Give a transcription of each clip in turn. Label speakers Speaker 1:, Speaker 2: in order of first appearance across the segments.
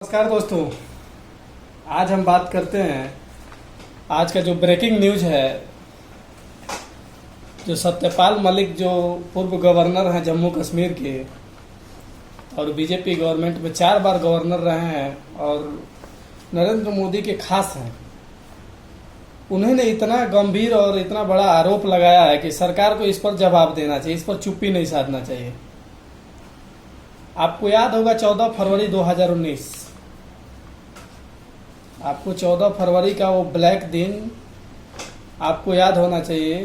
Speaker 1: नमस्कार दोस्तों। आज हम बात करते हैं आज का जो ब्रेकिंग न्यूज है। जो सत्यपाल मलिक जो पूर्व गवर्नर हैं जम्मू कश्मीर के और बीजेपी गवर्नमेंट में 4 बार गवर्नर रहे हैं और नरेंद्र मोदी के खास हैं, उन्होंने इतना गंभीर और इतना बड़ा आरोप लगाया है कि सरकार को इस पर जवाब देना चाहिए, इस पर चुप्पी नहीं साधना चाहिए। आपको याद होगा 14 फरवरी 2019, आपको 14 फरवरी का वो ब्लैक दिन आपको याद होना चाहिए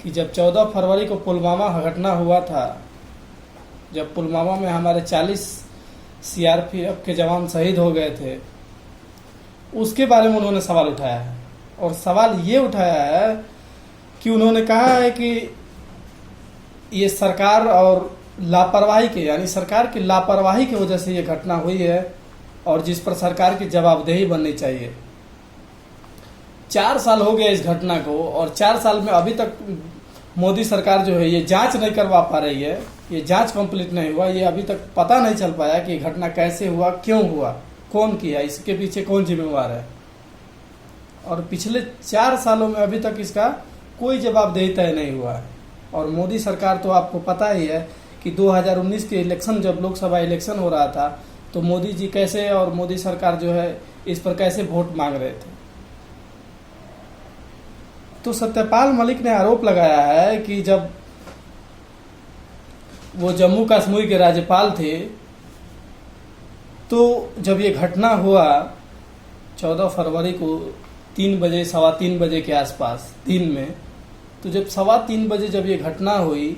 Speaker 1: कि जब 14 फरवरी को पुलवामा घटना हुआ था, जब पुलवामा में हमारे 40 सीआरपीएफ के जवान शहीद हो गए थे, उसके बारे में उन्होंने सवाल उठाया है। और सवाल ये उठाया है कि उन्होंने कहा है कि ये सरकार और लापरवाही के, यानी सरकार की लापरवाही की वजह से ये घटना हुई है और जिस पर सरकार की जवाबदेही बननी चाहिए। 4 साल हो गए इस घटना को और 4 साल में अभी तक मोदी सरकार जो है ये जांच नहीं करवा पा रही है। ये जांच कंप्लीट नहीं हुआ, ये अभी तक पता नहीं चल पाया कि घटना कैसे हुआ, क्यों हुआ, कौन किया, इसके पीछे कौन जिम्मेवार है। और पिछले 4 सालों में अभी तक इसका कोई जवाबदेही तय नहीं हुआ है। और मोदी सरकार तो आपको पता ही है कि 2019 के इलेक्शन, जब लोकसभा इलेक्शन हो रहा था, तो मोदी जी कैसे और मोदी सरकार जो है इस पर कैसे वोट मांग रहे थे। तो सत्यपाल मलिक ने आरोप लगाया है कि जब वो जम्मू कश्मीर के राज्यपाल थे, तो जब ये घटना हुआ 14 फरवरी को 3 बजे, 3:15 बजे के आसपास दिन में, तो जब 3:15 बजे जब ये घटना हुई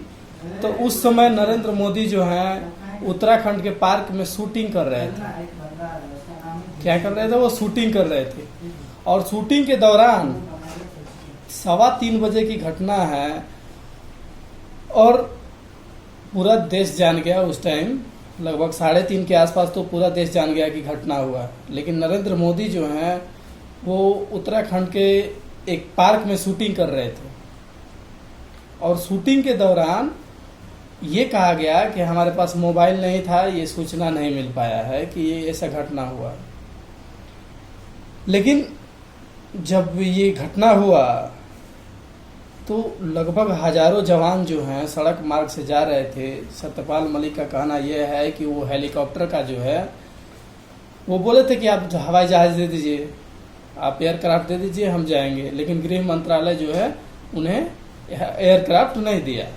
Speaker 1: तो उस समय नरेंद्र मोदी जो हैं उत्तराखंड के पार्क में शूटिंग कर रहे थे। क्या कर रहे थे? वो शूटिंग कर रहे थे। और शूटिंग के दौरान 3:15 बजे की घटना है और पूरा देश जान गया। उस टाइम लगभग 3:30 के आसपास तो पूरा देश जान गया कि घटना हुआ। लेकिन नरेंद्र मोदी जो हैं वो उत्तराखंड के एक पार्क में शूटिंग कर रहे थे और शूटिंग के दौरान ये कहा गया कि हमारे पास मोबाइल नहीं था, ये सूचना नहीं मिल पाया है कि ये ऐसा घटना हुआ। लेकिन जब ये घटना हुआ तो लगभग हजारों जवान जो हैं सड़क मार्ग से जा रहे थे। सत्यपाल मलिक का कहना यह है कि वो हेलीकॉप्टर का जो है, वो बोले थे कि आप हवाई जहाज दे दीजिए, आप एयरक्राफ्ट दे दीजिए, हम जाएंगे। लेकिन गृह मंत्रालय जो है उन्हें एयरक्राफ्ट नहीं दिया।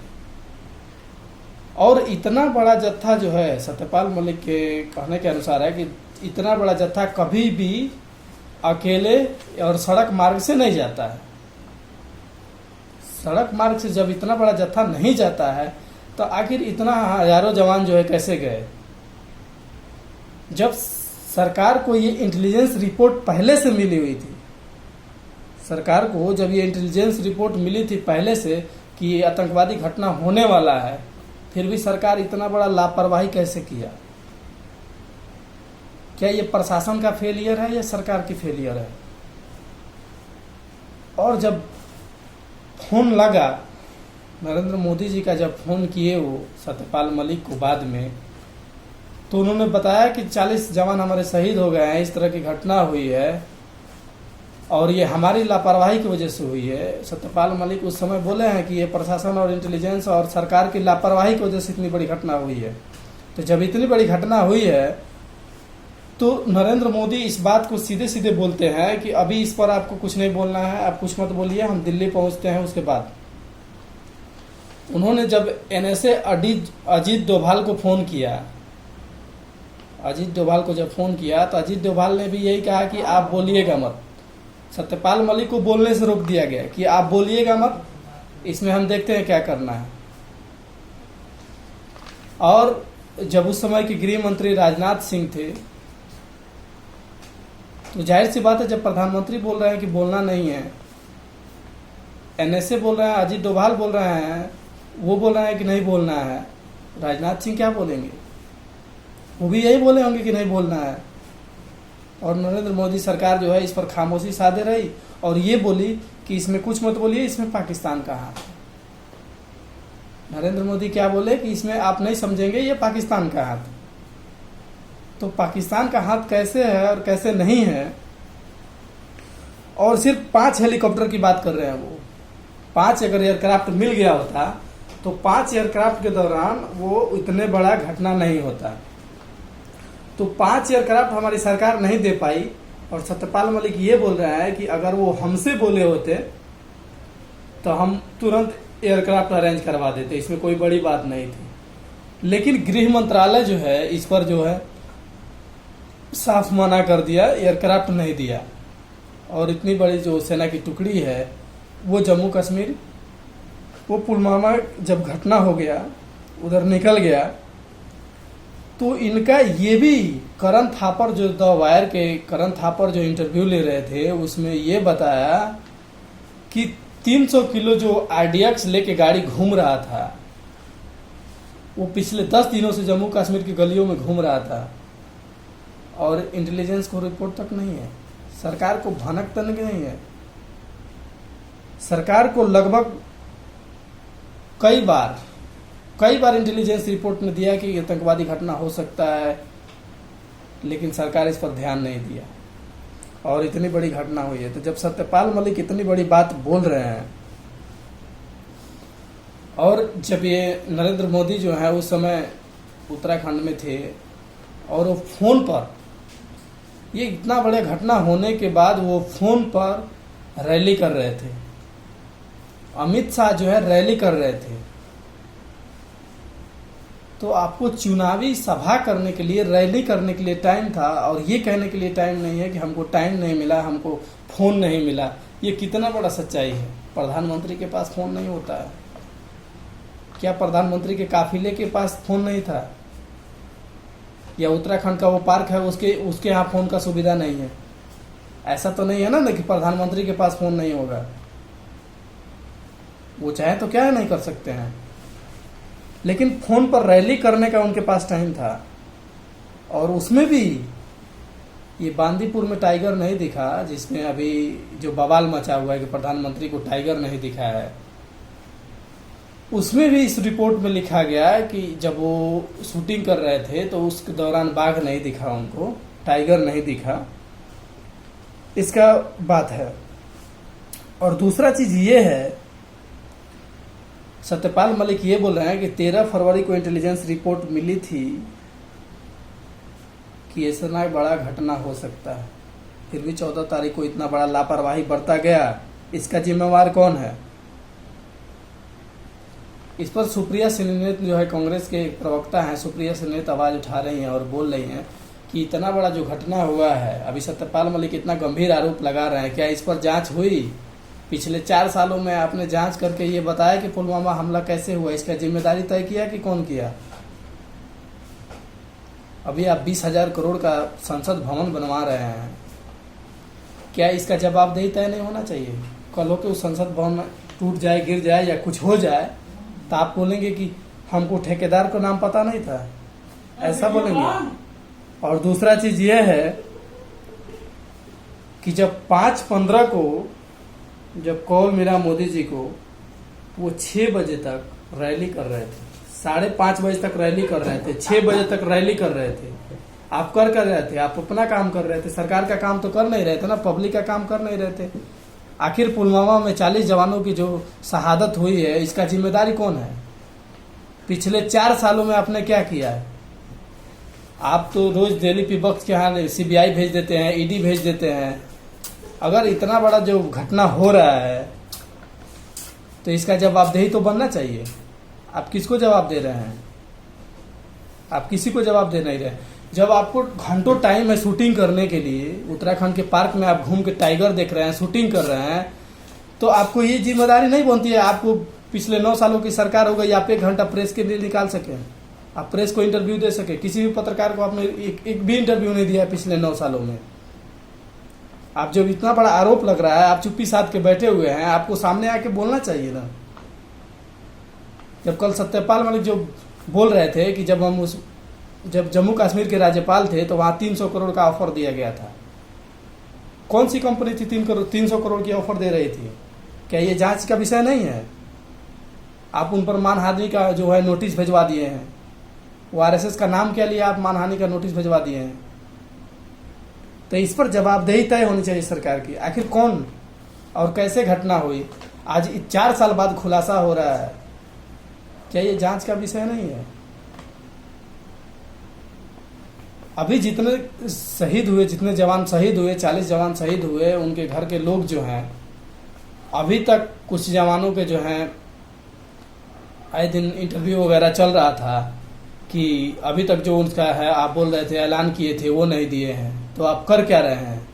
Speaker 1: और इतना बड़ा जत्था जो है, सत्यपाल मलिक के कहने के अनुसार है कि इतना बड़ा जत्था कभी भी अकेले और सड़क मार्ग से नहीं जाता है। सड़क मार्ग से जब इतना बड़ा जत्था नहीं जाता है तो आखिर इतना हजारों जवान जो है कैसे गए। जब सरकार को ये इंटेलिजेंस रिपोर्ट पहले से मिली हुई थी, सरकार को जब ये इंटेलिजेंस रिपोर्ट मिली थी पहले से कि ये आतंकवादी घटना होने वाला है, फिर भी सरकार इतना बड़ा लापरवाही कैसे किया? क्या ये प्रशासन का फेलियर है या सरकार की फेलियर है? और जब फोन लगा, नरेंद्र मोदी जी का जब फोन किए वो सत्यपाल मलिक को बाद में, तो उन्होंने बताया कि 40 जवान हमारे शहीद हो गए हैं, इस तरह की घटना हुई है और ये हमारी लापरवाही की वजह से हुई है। सत्यपाल मलिक उस समय बोले हैं कि ये प्रशासन और इंटेलिजेंस और सरकार की लापरवाही की वजह से इतनी बड़ी घटना हुई है। तो जब इतनी बड़ी घटना हुई है तो नरेंद्र मोदी इस बात को सीधे सीधे बोलते हैं कि अभी इस पर आपको कुछ नहीं बोलना है, आप कुछ मत बोलिए, हम दिल्ली पहुंचते हैं। उसके बाद उन्होंने जब एनएसए अजीत डोभाल को फोन किया, अजीत डोभाल को जब फोन किया तो अजीत डोभाल ने भी यही कहा कि आप बोलिएगा मत। सत्यपाल मलिक को बोलने से रोक दिया गया कि आप बोलिएगा मत, इसमें हम देखते हैं क्या करना है। और जब उस समय के गृह मंत्री राजनाथ सिंह थे, तो जाहिर सी बात है जब प्रधानमंत्री बोल रहे हैं कि बोलना नहीं है, एनएसए बोल रहे हैं, अजीत डोभाल बोल रहे हैं, वो बोल रहे हैं कि नहीं बोलना है, राजनाथ सिंह क्या बोलेंगे? वो भी यही बोले होंगे कि नहीं बोलना है। और नरेंद्र मोदी सरकार जो है इस पर खामोशी साधे रही और ये बोली कि इसमें कुछ मत बोलिए, इसमें पाकिस्तान का हाथ है। नरेंद्र मोदी क्या बोले कि इसमें आप नहीं समझेंगे, ये पाकिस्तान का हाथ है। तो पाकिस्तान का हाथ कैसे है और कैसे नहीं है। और सिर्फ 5 हेलीकॉप्टर की बात कर रहे हैं वो। 5 अगर एयरक्राफ्ट मिल गया होता तो 5 एयरक्राफ्ट के दौरान वो इतने बड़ा घटना नहीं होता। तो 5 एयरक्राफ्ट हमारी सरकार नहीं दे पाई। और सत्यपाल मलिक ये बोल रहा है कि अगर वो हमसे बोले होते तो हम तुरंत एयरक्राफ्ट अरेंज करवा देते, इसमें कोई बड़ी बात नहीं थी। लेकिन गृह मंत्रालय जो है इस पर जो है साफ मना कर दिया, एयरक्राफ्ट नहीं दिया। और इतनी बड़ी जो सेना की टुकड़ी है वो जम्मू कश्मीर, वो पुलवामा जब घटना हो गया उधर निकल गया, तो इनका ये भी करण थापर जो द वायर के करण थापर जो इंटरव्यू ले रहे थे उसमें ये बताया कि 300 किलो जो आरडीएक्स लेके गाड़ी घूम रहा था वो पिछले 10 दिनों से जम्मू कश्मीर की गलियों में घूम रहा था और इंटेलिजेंस को रिपोर्ट तक नहीं है। सरकार को भनक तक नहीं है। सरकार को लगभग कई बार इंटेलिजेंस रिपोर्ट में दिया कि आतंकवादी घटना हो सकता है, लेकिन सरकार इस पर ध्यान नहीं दिया और इतनी बड़ी घटना हुई है। तो जब सत्यपाल मलिक इतनी बड़ी बात बोल रहे हैं और जब ये नरेंद्र मोदी जो है उस समय उत्तराखंड में थे और वो फोन पर, ये इतना बड़े घटना होने के बाद वो फोन पर रैली कर रहे थे, अमित शाह जो है रैली कर रहे थे। तो आपको चुनावी सभा करने के लिए, रैली करने के लिए टाइम था और ये कहने के लिए टाइम नहीं है कि हमको टाइम नहीं मिला, हमको फोन नहीं मिला। ये कितना बड़ा सच्चाई है। प्रधानमंत्री के पास फोन नहीं होता है क्या? प्रधानमंत्री के काफिले के पास फोन नहीं था? या उत्तराखंड का वो पार्क है उसके यहाँ फोन का सुविधा नहीं है? ऐसा तो नहीं है ना कि प्रधानमंत्री के पास फोन नहीं होगा। वो चाहे तो क्या है नहीं कर सकते हैं, लेकिन फोन पर रैली करने का उनके पास टाइम था। और उसमें भी ये बांदीपुर में टाइगर नहीं दिखा, जिसमें अभी जो बवाल मचा हुआ है कि प्रधानमंत्री को टाइगर नहीं दिखा है, उसमें भी इस रिपोर्ट में लिखा गया है कि जब वो शूटिंग कर रहे थे तो उसके दौरान बाघ नहीं दिखा, उनको टाइगर नहीं दिखा। इसका बात है। और दूसरा चीज ये है, सत्यपाल मलिक ये बोल रहे हैं कि 13 फरवरी को इंटेलिजेंस रिपोर्ट मिली थी कि ऐसा बड़ा घटना हो सकता है, फिर भी 14 तारीख को इतना बड़ा लापरवाही बरता गया। इसका जिम्मेवार कौन है? इस पर सुप्रिया सेनेत जो है, कांग्रेस के प्रवक्ता हैं, सुप्रिया सेनेत आवाज उठा रही हैं और बोल रही हैं कि इतना बड़ा जो घटना हुआ है, अभी सत्यपाल मलिक इतना गंभीर आरोप लगा रहे हैं, क्या इस पर जांच हुई? पिछले 4 सालों में आपने जांच करके ये बताया कि पुलवामा हमला कैसे हुआ, इसका जिम्मेदारी तय किया कि कौन किया? अभी आप 20,000 करोड़ का संसद भवन बनवा रहे हैं, क्या इसका जवाबदेही तय नहीं होना चाहिए? कल हो के उस संसद भवन टूट जाए, गिर जाए या कुछ हो जाए तो आप बोलेंगे कि हमको ठेकेदार को नाम पता नहीं था, ऐसा बोलेंगे। और दूसरा चीज ये है कि जब 5/15 को जब कॉल मिला मोदी जी को, वो 6 बजे तक रैली कर रहे थे, 5:30 बजे तक रैली कर रहे थे, 6 बजे तक रैली कर रहे थे। आप कर रहे थे, आप अपना काम कर रहे थे, सरकार का काम तो कर नहीं रहे थे ना, पब्लिक का काम कर नहीं रहे थे। आखिर पुलवामा में 40 जवानों की जो शहादत हुई है, इसका जिम्मेदारी कौन है? पिछले 4 सालों में आपने क्या किया है? आप तो रोज दिल्ली विपक्ष के यहाँ सीबीआई भेज देते हैं, ईडी भेज देते हैं। अगर इतना बड़ा जो घटना हो रहा है तो इसका जवाबदेही तो बनना चाहिए। आप किसको जवाब दे रहे हैं? आप किसी को जवाब दे नहीं रहे। जब आपको घंटों टाइम है शूटिंग करने के लिए, उत्तराखंड के पार्क में आप घूम के टाइगर देख रहे हैं, शूटिंग कर रहे हैं, तो आपको ये जिम्मेदारी नहीं बनती है? आपको पिछले 9 सालों की सरकार हो गई, आप 1 घंटा प्रेस के लिए निकाल सके, आप प्रेस को इंटरव्यू दे सके? किसी भी पत्रकार को आपने एक भी इंटरव्यू नहीं दिया है पिछले 9 सालों में। आप जब इतना बड़ा आरोप लग रहा है, आप चुप्पी साध के बैठे हुए हैं, आपको सामने आके बोलना चाहिए ना। जब कल सत्यपाल मलिक जो बोल रहे थे कि जब जम्मू कश्मीर के राज्यपाल थे तो वहां 300 करोड़ का ऑफर दिया गया था। कौन सी कंपनी थी 300 करोड़ की ऑफर दे रही थी? क्या ये जांच का विषय नहीं है? आप उन पर मानहानि का जो है नोटिस भिजवा दिए हैं। वो आरएसएस का नाम क्या लिया, आप मानहानि का नोटिस भिजवा दिए हैं। तो इस पर जवाबदेही तय होनी चाहिए सरकार की। आखिर कौन और कैसे घटना हुई, आज 4 साल बाद खुलासा हो रहा है। क्या ये जांच का विषय नहीं है? अभी जितने शहीद हुए, जितने जवान शहीद हुए, 40 जवान शहीद हुए, उनके घर के लोग जो हैं, अभी तक कुछ जवानों के जो हैं आए दिन इंटरव्यू वगैरह चल रहा था कि अभी तक जो उनका है, आप बोल रहे थे ऐलान किए थे वो नहीं दिए हैं, तो आप कर क्या रहे हैं?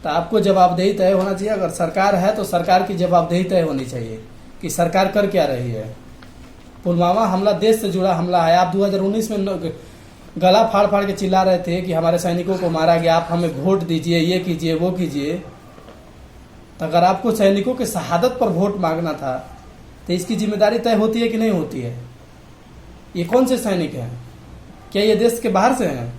Speaker 1: तो आपको जवाबदेही तय होना चाहिए। अगर सरकार है तो सरकार की जवाबदेही तय होनी चाहिए कि सरकार कर क्या रही है। पुलवामा हमला देश से जुड़ा हमला है। आप 2019 में गला फाड़ फाड़ के चिल्ला रहे थे कि हमारे सैनिकों को मारा गया, आप हमें वोट दीजिए, ये कीजिए वो कीजिए। तो अगर आपको सैनिकों की शहादत पर वोट मांगना था तो इसकी जिम्मेदारी तय होती है कि नहीं होती है? ये कौन से सैनिक हैं? क्या ये देश के बाहर से हैं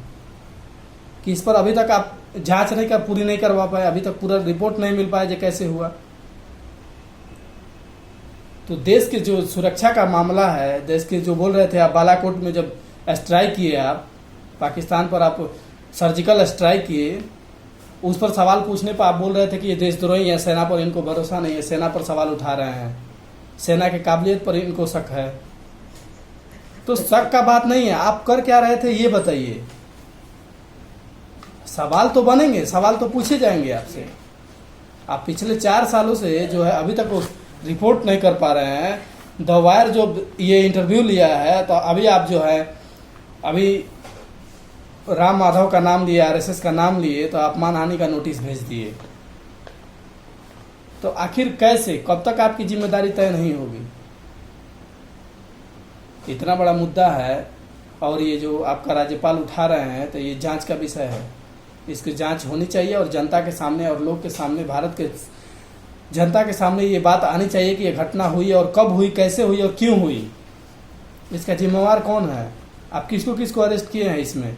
Speaker 1: कि इस पर अभी तक आप जांच पूरी नहीं करवा पाए, अभी तक पूरा रिपोर्ट नहीं मिल पाया जो कैसे हुआ? तो देश के जो सुरक्षा का मामला है, देश के जो बोल रहे थे आप बालाकोट में जब स्ट्राइक किए, आप पाकिस्तान पर आप सर्जिकल स्ट्राइक किए, उस पर सवाल पूछने पर आप बोल रहे थे कि ये देशद्रोही है, सेना पर इनको भरोसा नहीं है, सेना पर सवाल उठा रहे हैं, सेना के काबिलियत पर इनको शक है। तो शक का बात नहीं है, आप कर क्या रहे थे ये बताइए। सवाल तो बनेंगे, सवाल तो पूछे जाएंगे आपसे। आप पिछले 4 सालों से जो है अभी तक रिपोर्ट नहीं कर पा रहे हैं। द वायर जो ये इंटरव्यू लिया है, तो अभी आप जो है अभी राम माधव का नाम लिए, आरएसएस का नाम लिए, तो आप मानहानि का नोटिस भेज दिए। तो आखिर कैसे, कब तक आपकी जिम्मेदारी तय नहीं होगी? इतना बड़ा मुद्दा है और ये जो आपका राज्यपाल उठा रहे हैं, तो ये जांच का विषय है। इसकी जांच होनी चाहिए और जनता के सामने और लोग के सामने, भारत के जनता के सामने ये बात आनी चाहिए कि ये घटना हुई और कब हुई, कैसे हुई और क्यों हुई। इसका जिम्मेवार कौन है? आप किसको किसको अरेस्ट किए हैं इसमें?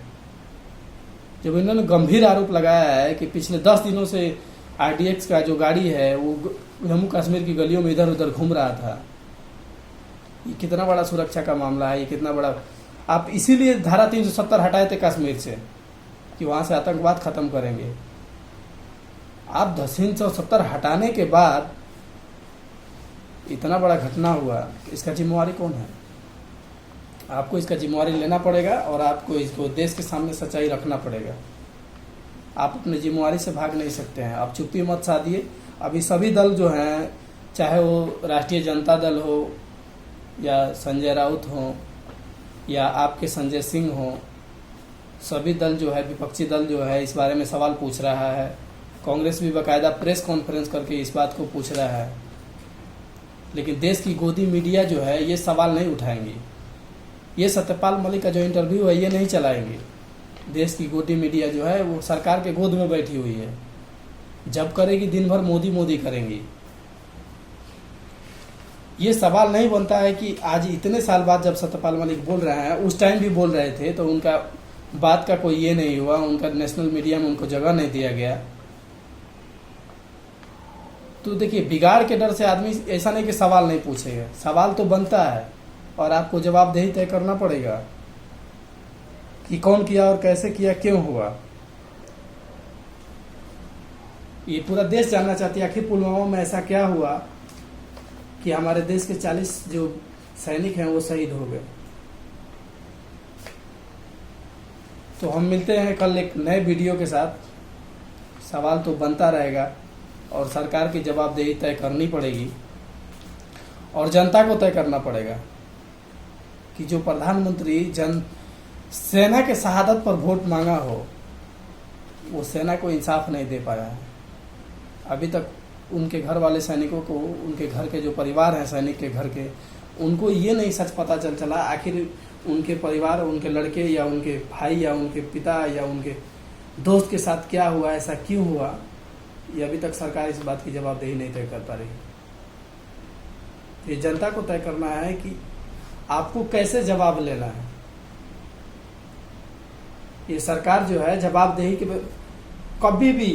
Speaker 1: जब इन्होंने गंभीर आरोप लगाया है कि पिछले 10 दिनों से आरडीएक्स का जो गाड़ी है वो जम्मू कश्मीर की गलियों में इधर उधर घूम रहा था। ये कितना बड़ा सुरक्षा का मामला है, ये कितना बड़ा। आप इसीलिए धारा 370 हटाए थे कश्मीर से कि वहां से आतंकवाद खत्म करेंगे। आप 370 हटाने के बाद इतना बड़ा घटना हुआ, इसका जिम्मेवारी कौन है? आपको इसका जिम्मेवारी लेना पड़ेगा और आपको इसको देश के सामने सच्चाई रखना पड़ेगा। आप अपनी जिम्मेवारी से भाग नहीं सकते हैं। आप चुप्पी मत साधिए। अभी सभी दल जो हैं, चाहे वो राष्ट्रीय जनता दल हो या संजय राउत हो या आपके संजय सिंह हो, सभी दल जो है, विपक्षी दल जो है, इस बारे में सवाल पूछ रहा है। कांग्रेस भी बाकायदा प्रेस कॉन्फ्रेंस करके इस बात को पूछ रहा है, लेकिन देश की गोदी मीडिया जो है ये सवाल नहीं उठाएंगी। ये सत्यपाल मलिक का जो इंटरव्यू है ये नहीं चलाएंगे। देश की गोदी मीडिया जो है वो सरकार के गोद में बैठी हुई है, जब करेगी दिन भर मोदी मोदी करेंगी। ये सवाल नहीं बनता है कि आज इतने साल बाद जब सत्यपाल मलिक बोल रहे हैं, उस टाइम भी बोल रहे थे तो उनका बात का कोई ये नहीं हुआ, उनका नेशनल मीडिया में उनको जगह नहीं दिया गया। तो देखिए, बिगाड़ के डर से आदमी ऐसा नहीं कि सवाल नहीं पूछेगा, सवाल तो बनता है और आपको जवाबदेही तय करना पड़ेगा कि कौन किया और कैसे किया, क्यों हुआ। ये पूरा देश जानना चाहती है आखिर पुलवामा में ऐसा क्या हुआ कि हमारे देश के 40 जो सैनिक हैं वो शहीद हो गए। तो हम मिलते हैं कल एक नए वीडियो के साथ। सवाल तो बनता रहेगा और सरकार की जवाबदेही तय करनी पड़ेगी और जनता को तय करना पड़ेगा कि जो प्रधानमंत्री सेना के शहादत पर वोट मांगा हो, वो सेना को इंसाफ नहीं दे पाया है। अभी तक उनके घर वाले सैनिकों को, उनके घर के जो परिवार हैं सैनिक के घर के, उनको ये नहीं सच पता चला आखिर उनके परिवार, उनके लड़के या उनके भाई या उनके पिता या उनके दोस्त के साथ क्या हुआ, ऐसा क्यों हुआ। ये अभी तक सरकार इस बात की जवाबदेही नहीं तय कर पा रही। ये जनता को तय करना है कि आपको कैसे जवाब लेना है। ये सरकार जो है जवाबदेही के कभी भी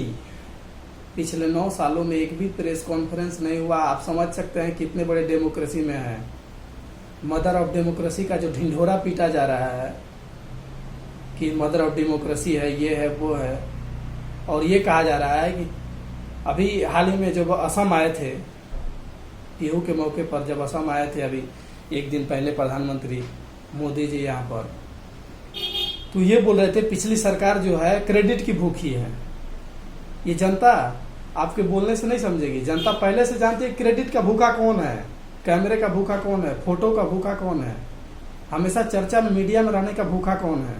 Speaker 1: पिछले 9 सालों में एक भी प्रेस कॉन्फ्रेंस नहीं हुआ। आप समझ सकते हैं कितने बड़े डेमोक्रेसी में है। मदर ऑफ डेमोक्रेसी का जो ढिंढोरा पीटा जा रहा है कि मदर ऑफ डेमोक्रेसी है, ये है, वो है, और ये कहा जा रहा है कि अभी हाल ही में जब असम आए थे, बिहू के मौके पर जब असम आए थे अभी एक दिन पहले प्रधानमंत्री मोदी जी यहाँ पर, तो ये बोल रहे थे पिछली सरकार जो है क्रेडिट की भूखी है। ये जनता आपके बोलने से नहीं समझेगी, जनता पहले से जानती है क्रेडिट का भूखा कौन है, कैमरे का भूखा कौन है, फोटो का भूखा कौन है, हमेशा चर्चा में मीडिया में रहने का भूखा कौन है।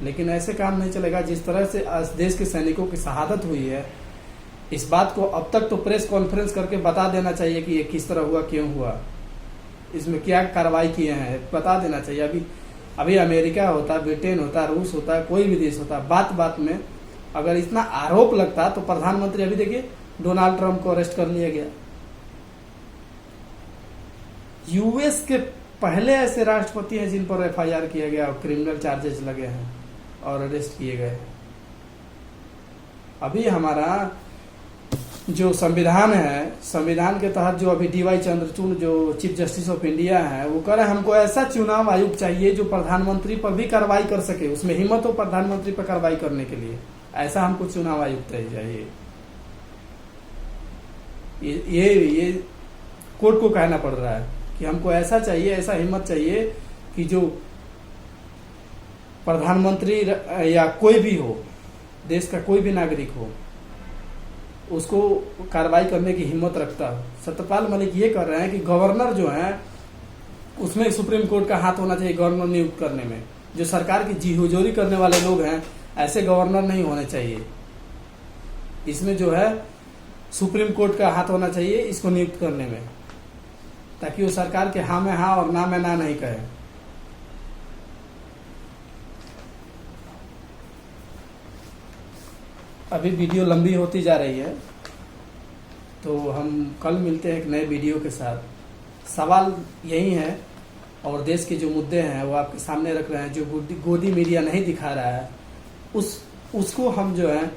Speaker 1: लेकिन ऐसे काम नहीं चलेगा। जिस तरह से देश के सैनिकों की शहादत हुई है, इस बात को अब तक तो प्रेस कॉन्फ्रेंस करके बता देना चाहिए कि ये किस तरह हुआ, क्यों हुआ, इसमें क्या कार्रवाई किए हैं, बता देना चाहिए। अभी अमेरिका होता, ब्रिटेन होता, रूस होता, कोई भी देश होता, बात बात में अगर इतना आरोप लगता तो प्रधानमंत्री, अभी देखिए डोनाल्ड ट्रंप को अरेस्ट कर लिया गया। यूएस के पहले ऐसे राष्ट्रपति हैं जिन पर एफआईआर किया गया और क्रिमिनल चार्जेस लगे हैं और अरेस्ट किए गए। अभी हमारा जो संविधान है, संविधान के तहत जो अभी डीवाई चंद्रचूड़ जो चीफ जस्टिस ऑफ इंडिया है, वो कह रहे हैं हमको ऐसा चुनाव आयोग चाहिए जो प्रधानमंत्री पर भी कार्रवाई कर सके, उसमें हिम्मत हो प्रधानमंत्री पर कार्रवाई करने के लिए, ऐसा हमको चुनाव आयोग चाहिए। ये कोर्ट को कहना पड़ रहा है कि हमको ऐसा चाहिए, ऐसा हिम्मत चाहिए कि जो प्रधानमंत्री या कोई भी हो, देश का कोई भी नागरिक हो, उसको कार्रवाई करने की हिम्मत रखता हो। सत्यपाल मलिक ये कर रहे हैं कि गवर्नर जो है उसमें सुप्रीम कोर्ट का हाथ होना चाहिए गवर्नर नियुक्त करने में। जो सरकार की जी हुजूरी करने वाले लोग हैं, ऐसे गवर्नर नहीं होने चाहिए। इसमें जो है सुप्रीम कोर्ट का हाथ होना चाहिए इसको नियुक्त करने में, ताकि वो सरकार के हाँ में हाँ और ना में ना नहीं कहे। अभी वीडियो लंबी होती जा रही है, तो हम कल मिलते हैं एक नए वीडियो के साथ। सवाल यही है और देश के जो मुद्दे हैं वो आपके सामने रख रहे हैं। जो गोदी मीडिया नहीं दिखा रहा है उसको हम जो है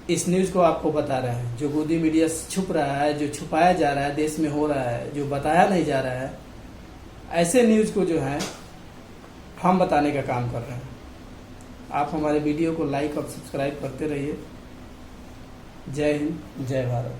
Speaker 1: इस न्यूज़ को आपको बता रहे हैं। जो गोदी मीडिया छुप रहा है, जो छुपाया जा रहा है, देश में हो रहा है, जो बताया नहीं जा रहा है, ऐसे न्यूज़ को जो है हम बताने का काम कर रहे हैं। आप हमारे वीडियो को लाइक और सब्सक्राइब करते रहिए। जय हिंद, जय भारत।